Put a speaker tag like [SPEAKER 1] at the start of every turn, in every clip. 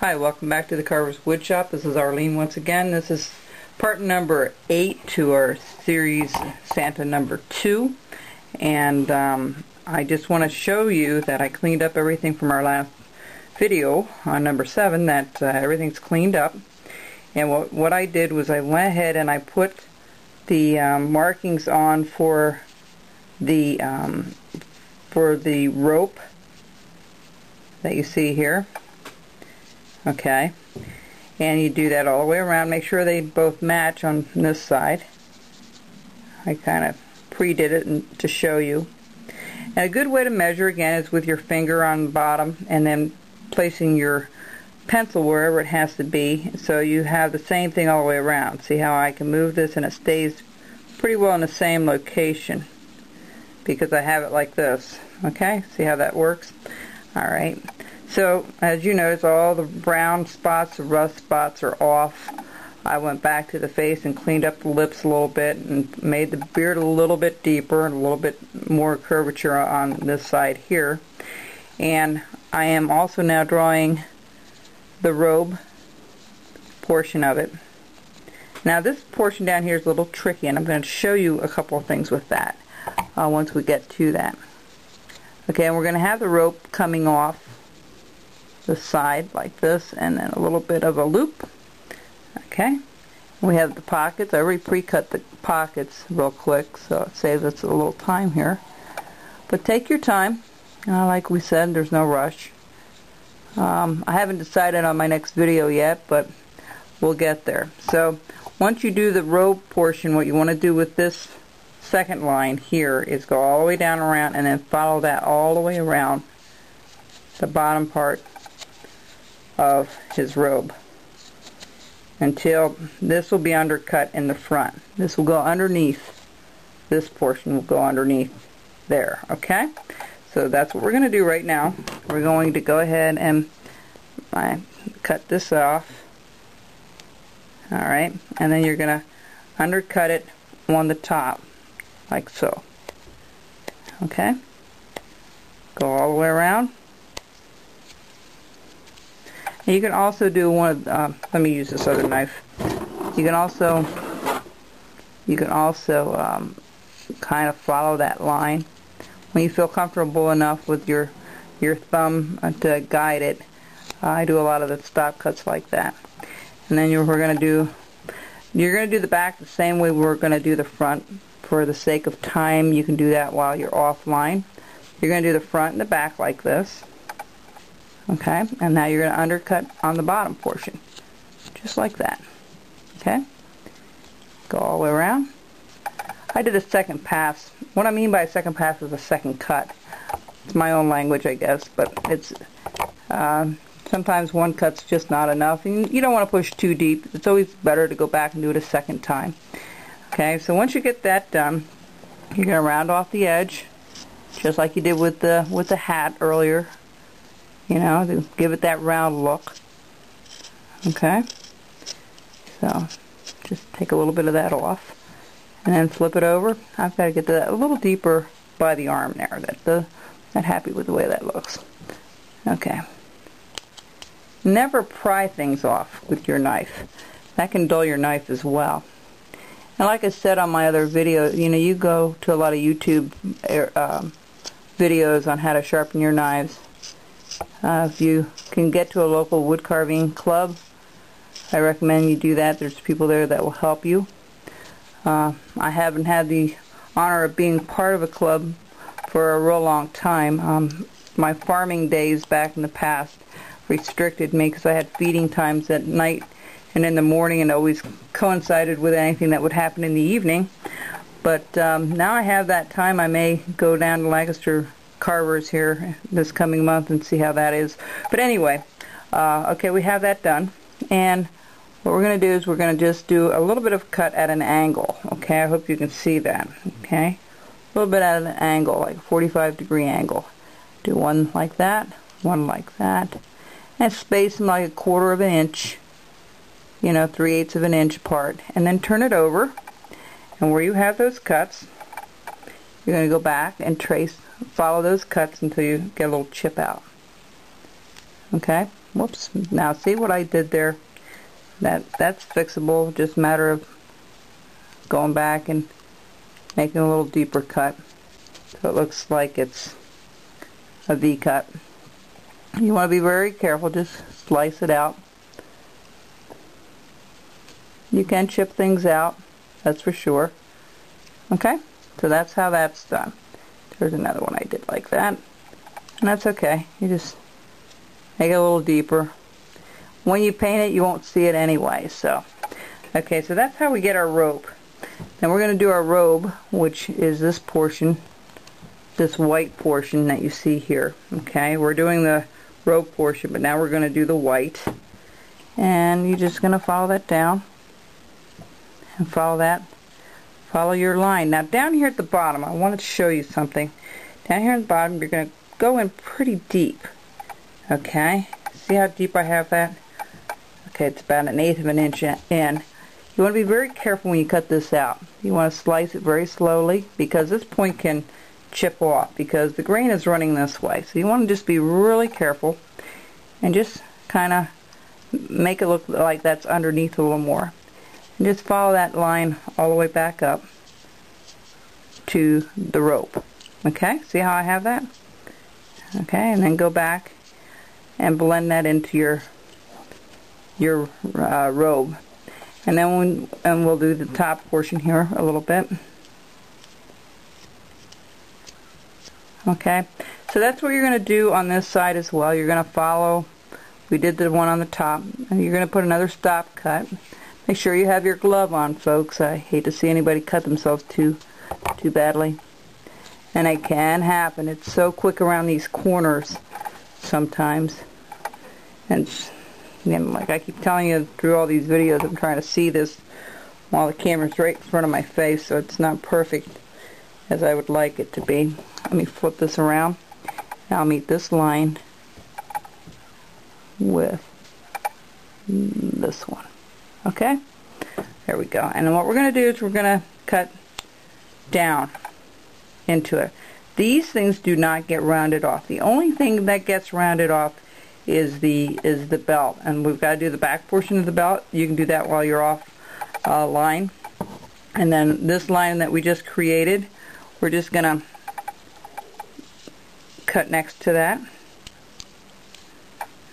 [SPEAKER 1] Hi, welcome back to the Carver's Woodshop. This is Arlene once again. This is part number 8 to our series Santa number 2. And I just want to show you that I cleaned up everything from our last video on number 7, that everything's cleaned up. And what I did was I went ahead and I put the markings on for the rope that you see here. Okay, and you do that all the way around. Make sure they both match on this side. I kind of pre-did it to show you. And a good way to measure again is with your finger on the bottom and then placing your pencil wherever it has to be, so you have the same thing all the way around. See how I can move this and it stays pretty well in the same location because I have it like this. Okay, see how that works? Alright. So, as you notice, all the brown spots, the rust spots are off. I went back to the face and cleaned up the lips a little bit and made the beard a little bit deeper and a little bit more curvature on this side here. And I am also now drawing the robe portion of it. Now this portion down here is a little tricky, and I'm going to show you a couple of things with that once we get to that. Okay, and we're going to have the rope coming off the side like this, and then a little bit of a loop. Okay, we have the pockets. I already pre-cut the pockets real quick, so it saves us a little time here. But take your time. Like we said, there's no rush. I haven't decided on my next video yet, but we'll get there. So once you do the robe portion, what you want to do with this second line here is go all the way down around and then follow that all the way around the bottom part of his robe until this will be undercut in the front. This will go underneath, this portion will go underneath there. Okay, so that's what we're going to do right now. We're going to go ahead and cut this off. Alright, and then you're going to undercut it on the top like so. Okay, go all the way around. You can also do one of, let me use this other knife. You can also kind of follow that line. When you feel comfortable enough with your thumb to guide it, I do a lot of the stop cuts like that. And then you're going to do the back the same way we're going to do the front. For the sake of time, you can do that while you're offline. You're going to do the front and the back like this. Okay, and now you're going to undercut on the bottom portion, just like that. Okay, go all the way around. I did a second pass. What I mean by a second pass is a second cut. It's my own language, I guess, but it's sometimes one cut's just not enough, and you don't want to push too deep. It's always better to go back and do it a second time. Okay, so once you get that done, you're going to round off the edge, just like you did with the hat earlier. You know, to give it that round look. Okay, so just take a little bit of that off and then flip it over. I've got to get that a little deeper by the arm there. Not happy with the way that looks. Okay, never pry things off with your knife. That can dull your knife as well. And like I said on my other video, you know, you go to a lot of YouTube videos on how to sharpen your knives. If you can get to a local wood carving club, I recommend you do that. There's people there that will help you. I haven't had the honor of being part of a club for a real long time. My farming days back in the past restricted me because I had feeding times at night and in the morning, and always coincided with anything that would happen in the evening. But now I have that time. I may go down to Lancaster Carvers here this coming month and see how that is. But anyway, okay, we have that done, and what we're going to do is we're going to just do a little bit of cut at an angle. Okay, I hope you can see that. Okay, a little bit at an angle, like a 45-degree angle. Do one like that, one like that, and space them like 1/4 of an inch, you know, 3/8 of an inch apart, and then turn it over. And where you have those cuts, you're going to go back and follow those cuts until you get a little chip out. Okay, Whoops. Now see what I did there? That's fixable, just a matter of going back and making a little deeper cut so it looks like it's a V cut. You want to be very careful, just slice it out. You can chip things out, that's for sure. Okay, so that's how that's done. There's another one I did like that, and that's okay. You just make it a little deeper. When you paint it, you won't see it anyway. So, okay, so that's how we get our rope. Then we're going to do our robe, which is this portion, this white portion that you see here. Okay, we're doing the robe portion, but now we're going to do the white. And you're just going to follow that down. And follow that. Follow your line. Now down here at the bottom, I wanted to show you something. Down here at the bottom, you're going to go in pretty deep. Okay, see how deep I have that? Okay, it's about 1/8 of an inch in. You want to be very careful when you cut this out. You want to slice it very slowly because this point can chip off because the grain is running this way. So you want to just be really careful and just kind of make it look like that's underneath a little more. And just follow that line all the way back up to the rope. Okay, see how I have that? Okay, and then go back and blend that into your robe. And then we'll do the top portion here a little bit. Okay, so that's what you're going to do on this side as well. You're going to follow, we did the one on the top, and you're going to put another stop cut. Make sure you have your glove on, folks. I hate to see anybody cut themselves too badly. And it can happen. It's so quick around these corners sometimes. And like I keep telling you through all these videos, I'm trying to see this while the camera's right in front of my face, so it's not perfect as I would like it to be. Let me flip this around. Now I'll meet this line with this one. Okay? There we go. And then what we're going to do is we're going to cut down into it. These things do not get rounded off. The only thing that gets rounded off is the belt, and we've got to do the back portion of the belt. You can do that while you're off line. And then this line that we just created, we're just going to cut next to that.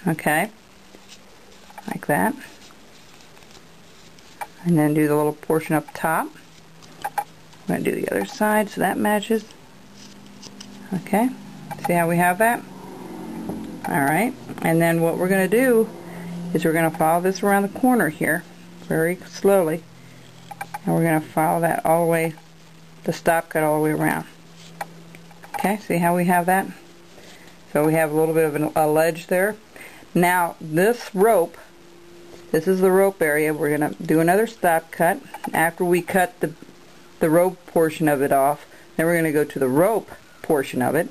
[SPEAKER 1] Okay, like that. And then do the little portion up top. I'm going to do the other side so that matches. Okay, see how we have that? Alright, and then what we're going to do is we're going to follow this around the corner here very slowly, and we're going to follow that all the way, the stop cut all the way around. Okay, see how we have that? So we have a little bit of a ledge there. Now this rope, this is the rope area. We're going to do another stop cut after we cut the rope portion of it off. Then we're going to go to the rope portion of it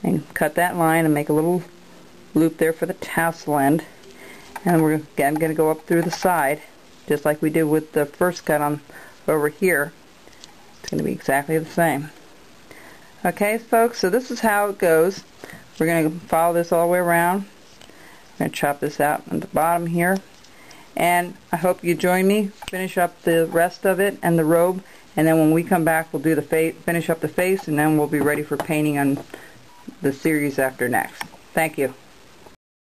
[SPEAKER 1] and cut that line and make a little loop there for the tassel end. And we're again going to go up through the side just like we did with the first cut on over here. It's going to be exactly the same. Okay, folks, so this is how it goes. We're going to follow this all the way around. I'm going to chop this out on the bottom here. And I hope you join me, finish up the rest of it and the robe, and then when we come back we'll do the finish up the face, and then we'll be ready for painting on the series after next. Thank you.